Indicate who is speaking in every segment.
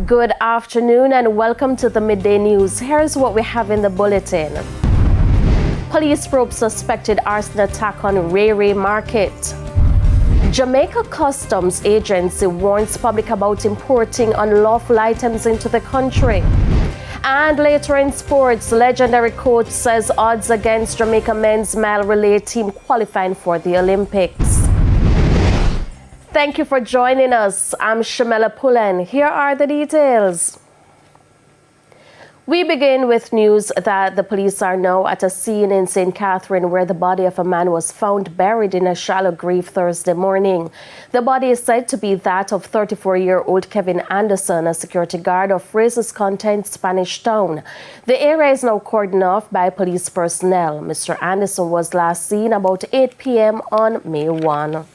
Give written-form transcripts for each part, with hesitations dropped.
Speaker 1: Good afternoon and welcome to the Midday News. Here's what we have in the bulletin. Police probe suspected arson attack on Ray Market. Jamaica Customs Agency warns public about importing unlawful items into the country. And later in sports, legendary coach says odds against Jamaica men's mile relay team qualifying for the Olympics. Thank you for joining us. I'm Shamela Pullen. Here are the details. We begin with news that the police are now at a scene in St. Catherine where the body of a man was found buried in a shallow grave Thursday morning. The body is said to be that of 34-year-old Kevin Anderson, a security guard of Fraser's Content, Spanish Town. The area is now cordoned off by police personnel. Mr. Anderson was last seen about 8 p.m. on May 1.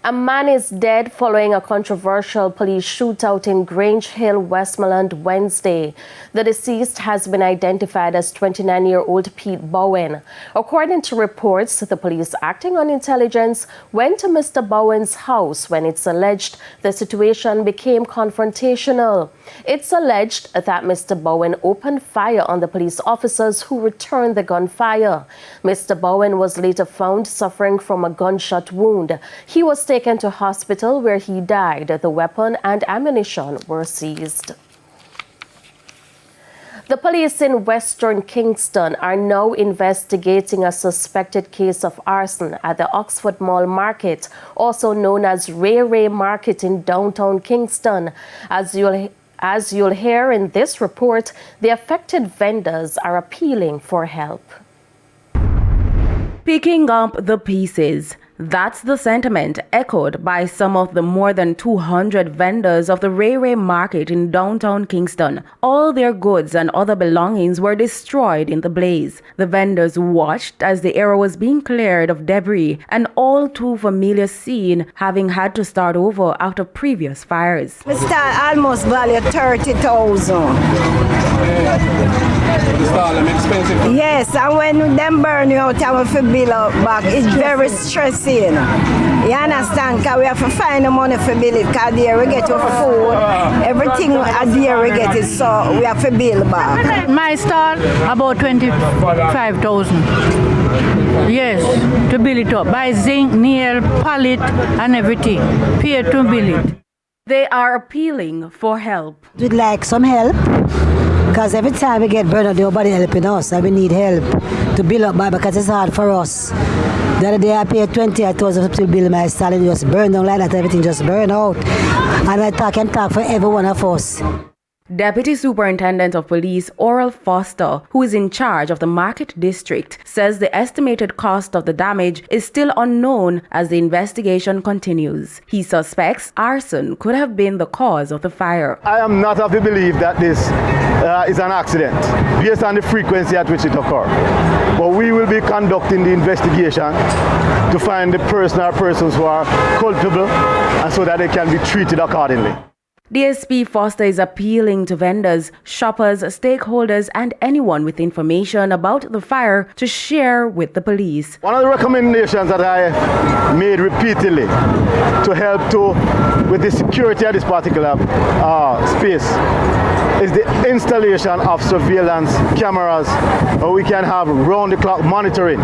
Speaker 1: A man is dead following a controversial police shootout in Grange Hill, Westmoreland, Wednesday. The deceased has been identified as 29-year-old Pete Bowen. According to reports, the police, acting on intelligence, went to Mr. Bowen's house when it's alleged the situation became confrontational. It's alleged that Mr. Bowen opened fire on the police officers who returned the gunfire. Mr. Bowen was later found suffering from a gunshot wound. He was taken to hospital where he died. The weapon and ammunition were seized. The police in Western Kingston are now investigating a suspected case of arson at the Oxford Mall Market, also known as Ray Market in downtown Kingston. As you'll hear in this report, the affected vendors are appealing for help.
Speaker 2: Picking up the pieces. That's the sentiment echoed by some of the more than 200 vendors of the Ray Market in downtown Kingston. All their goods and other belongings were destroyed in the blaze. The vendors watched as the area was being cleared of debris, an all too familiar scene, having had to start over after previous fires.
Speaker 3: We start almost value 30,000. Yes, and when them burn you out and we have to bill out back, it's very stressing. You understand? Because we have to find the money for bill it, because there we get your food, everything there we get it, so we have to bill back.
Speaker 4: My start about 25,000. Yes, to bill it up. Buy zinc, nail, pallet and everything. Pay to bill it.
Speaker 2: They are appealing for help.
Speaker 5: We'd like some help, because every time we get burned out, nobody helping us, and we need help to build up back, because it's hard for us. The other day I paid 20,000 to build my salary, just burned down like that, everything just burned out. And I can talk for every one of us.
Speaker 2: Deputy Superintendent of Police Oral Foster, who is in charge of the Market District, says the estimated cost of the damage is still unknown as the investigation continues. He suspects arson could have been the cause of the fire.
Speaker 6: I am not of the belief that this is an accident based on the frequency at which it occurred. But we will be conducting the investigation to find the person or persons who are culpable, and so that they can be treated accordingly.
Speaker 2: DSP Foster is appealing to vendors, shoppers, stakeholders, and anyone with information about the fire to share with the police.
Speaker 6: One of the recommendations that I made repeatedly to help with the security of this particular space is the installation of surveillance cameras, where we can have round-the-clock monitoring.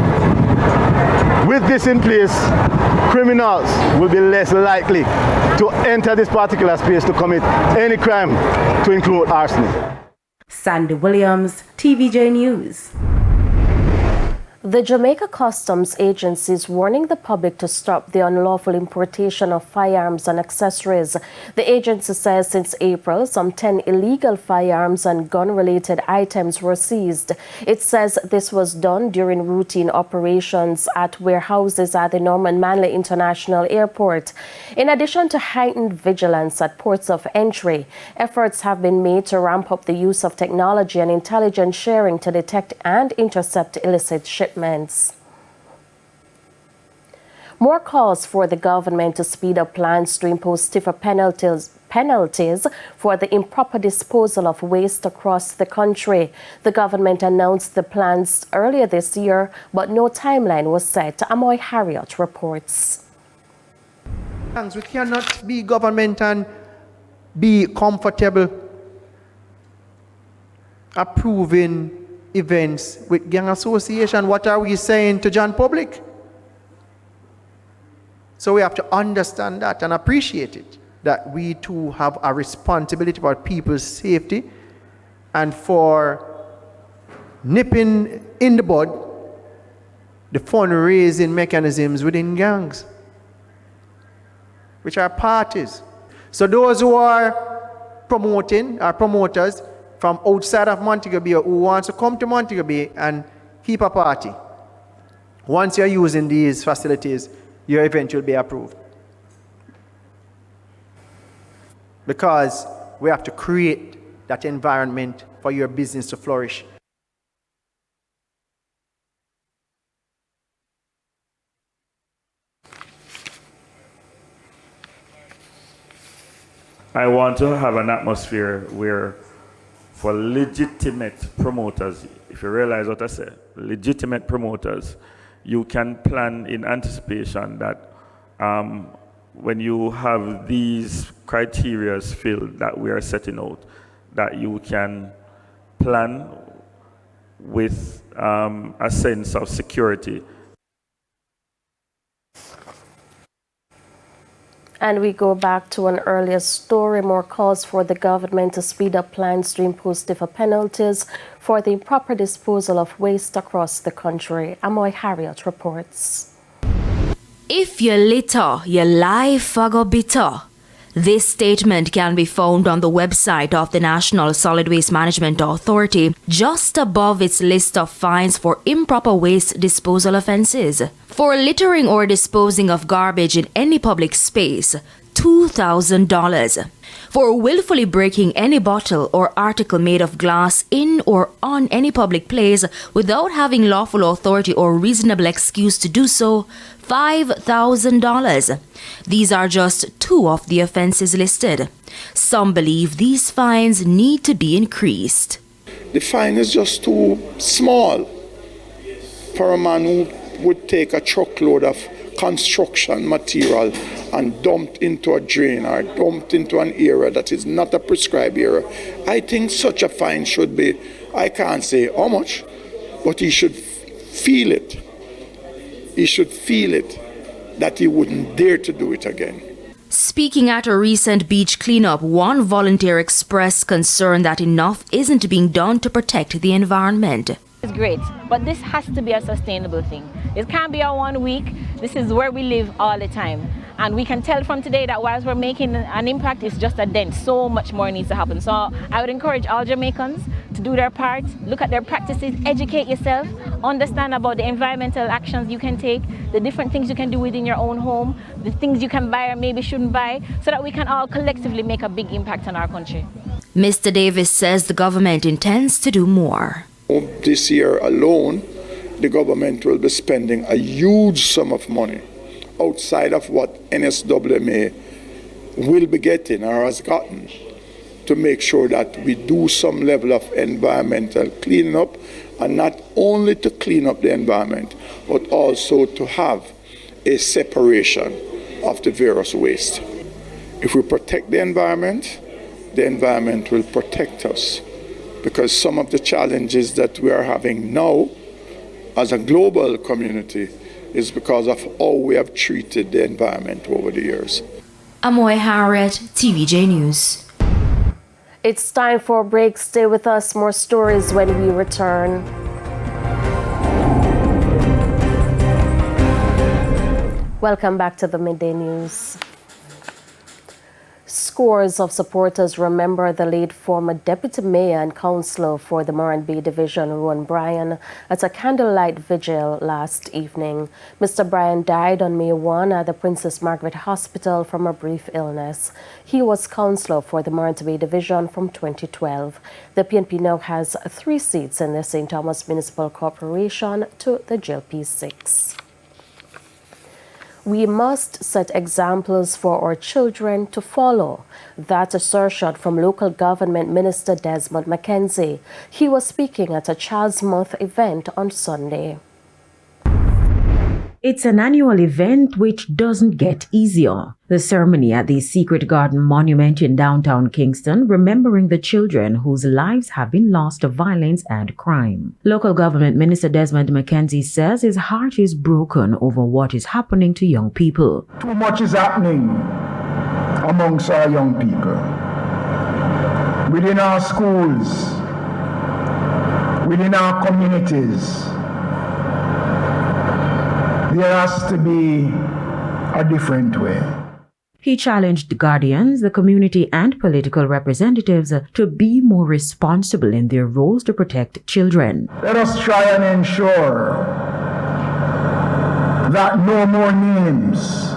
Speaker 6: With this in place, criminals will be less likely to enter this particular space to commit any crime, to include arson.
Speaker 2: Sandy Williams, TVJ News.
Speaker 1: The Jamaica Customs Agency is warning the public to stop the unlawful importation of firearms and accessories. The agency says since April, some 10 illegal firearms and gun-related items were seized. It says this was done during routine operations at warehouses at the Norman Manley International Airport. In addition to heightened vigilance at ports of entry, efforts have been made to ramp up the use of technology and intelligence sharing to detect and intercept illicit shipments. More calls for the government to speed up plans to impose stiffer penalties for the improper disposal of waste across the country. The government announced the plans earlier this year, but no timeline was set. Amoy Harriot reports.
Speaker 7: We cannot be government and be comfortable approving events with gang association. What are we saying to John Public? So we have to understand that and appreciate it, that we too have a responsibility for people's safety and for nipping in the bud the fundraising mechanisms within gangs, which are parties. So those who are promoting, are promoters from outside of Montego Bay who wants to come to Montego Bay and keep a party, once you're using these facilities, your event will be approved. Because we have to create that environment for your business to flourish.
Speaker 8: I want to have an atmosphere where for legitimate promoters, if you realize what I said, legitimate promoters, you can plan in anticipation that when you have these criteria filled that we are setting out, that you can plan with a sense of security.
Speaker 1: And we go back to an earlier story, more calls for the government to speed up plans to impose stiffer penalties for the improper disposal of waste across the country. Amoy Harriet reports.
Speaker 9: If you litter, your life a go bitter. This statement can be found on the website of the National Solid Waste Management Authority, just above its list of fines for improper waste disposal offences. For littering or disposing of garbage in any public space, $2,000. For willfully breaking any bottle or article made of glass in or on any public place without having lawful authority or reasonable excuse to do so, $5,000. These are just two of the offences listed. Some believe these fines need to be increased.
Speaker 10: The fine is just too small for a man who would take a truckload of construction material and dumped into a drain or dumped into an area that is not a prescribed area. I think such a fine should be, I can't say how much, but he should feel it. He should feel it that he wouldn't dare to do it again.
Speaker 9: Speaking at a recent beach cleanup, one volunteer expressed concern that enough isn't being done to protect the environment.
Speaker 11: It's great, but this has to be a sustainable thing. It can't be a 1 week. This is where we live all the time. And we can tell from today that whilst we're making an impact, it's just a dent. So much more needs to happen. So I would encourage all Jamaicans to do their part, look at their practices, educate yourself, understand about the environmental actions you can take, the different things you can do within your own home, the things you can buy or maybe shouldn't buy, so that we can all collectively make a big impact on our country.
Speaker 9: Mr. Davis says the government intends to do more.
Speaker 10: This year alone, the government will be spending a huge sum of money outside of what NSWMA will be getting or has gotten to make sure that we do some level of environmental cleaning up, and not only to clean up the environment, but also to have a separation of the various waste. If we protect the environment will protect us. Because some of the challenges that we are having now as a global community is because of how we have treated the environment over the years.
Speaker 9: Amoy Harriet, TVJ News.
Speaker 1: It's time for a break. Stay with us. More stories when we return. Welcome back to the Midday News. Scores of supporters remember the late former Deputy Mayor and Councillor for the Moran Bay Division, Rowan Bryan, at a candlelight vigil last evening. Mr. Bryan died on May 1 at the Princess Margaret Hospital from a brief illness. He was Councillor for the Moran Bay Division from 2012. The PNP now has 3 seats in the St. Thomas Municipal Corporation to the GLP 6. We must set examples for our children to follow. That assertion from local government minister Desmond McKenzie. He was speaking at a Child's Month event on Sunday.
Speaker 2: It's an annual event which doesn't get easier. The ceremony at the Secret Garden Monument in downtown Kingston, remembering the children whose lives have been lost to violence and crime. Local Government Minister Desmond McKenzie says his heart is broken over what is happening to young people.
Speaker 12: Too much is happening amongst our young people. Within our schools, within our communities, there has to be a different way.
Speaker 2: He challenged guardians, the community and political representatives to be more responsible in their roles to protect children.
Speaker 12: Let us try and ensure that no more names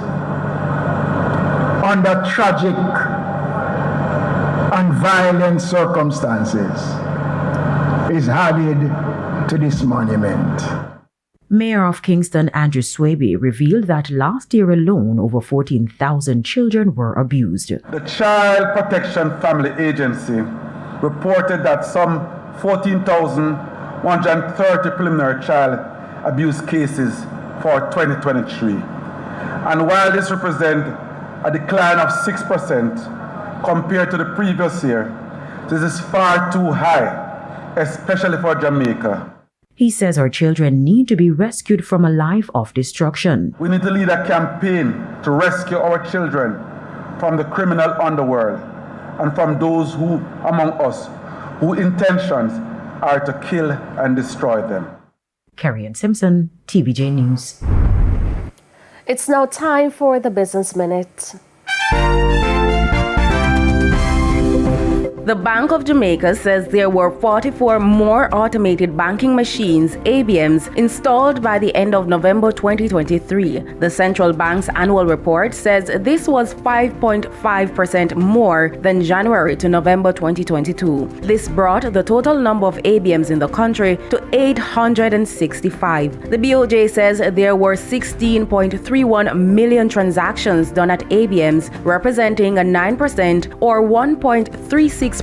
Speaker 12: under tragic and violent circumstances is added to this monument.
Speaker 2: Mayor of Kingston Andrew Swaby revealed that last year alone over 14,000 children were abused.
Speaker 13: The Child Protection Family Agency reported that some 14,130 preliminary child abuse cases for 2023. And while this represents a decline of 6% compared to the previous year, this is far too high, especially for Jamaica.
Speaker 2: He says our children need to be rescued from a life of destruction.
Speaker 13: We need to lead a campaign to rescue our children from the criminal underworld and from those who, among us, whose intentions are to kill and destroy them.
Speaker 2: Carrie Ann Simpson, TVJ News.
Speaker 1: It's now time for the Business Minute.
Speaker 2: The Bank of Jamaica says there were 44 more automated banking machines, ABMs, installed by the end of November 2023. The central bank's annual report says this was 5.5% more than January to November 2022. This brought the total number of ABMs in the country to 865. The BOJ says there were 16.31 million transactions done at ABMs, representing a 9% or 1.36%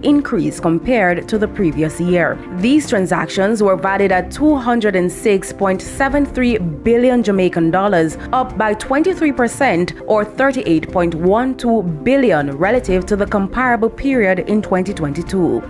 Speaker 2: increase compared to the previous year. These transactions were valued at $206.73 billion Jamaican dollars, up by 23% or 38.12 billion relative to the comparable period in 2022.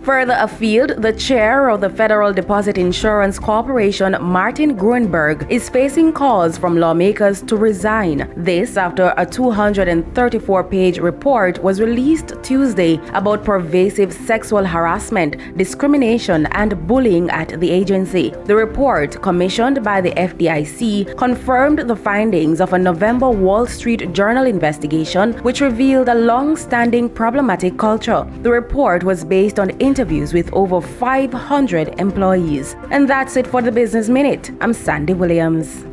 Speaker 2: Further afield, the chair of the Federal Deposit Insurance Corporation, Martin Gruenberg, is facing calls from lawmakers to resign. This after a 234-page report was released Tuesday about pervasive sexual harassment, discrimination, and bullying at the agency. The report, commissioned by the FDIC, confirmed the findings of a November Wall Street Journal investigation, which revealed a long-standing problematic culture. The report was based on interviews with over 500 employees. And that's it for the Business Minute. I'm Sandy Williams.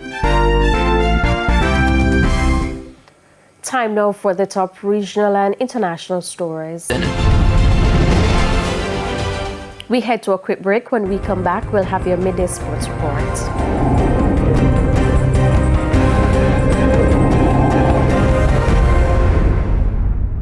Speaker 1: Time now for the top regional and international stories. We head to a quick break. When we come back, we'll have your midday sports report.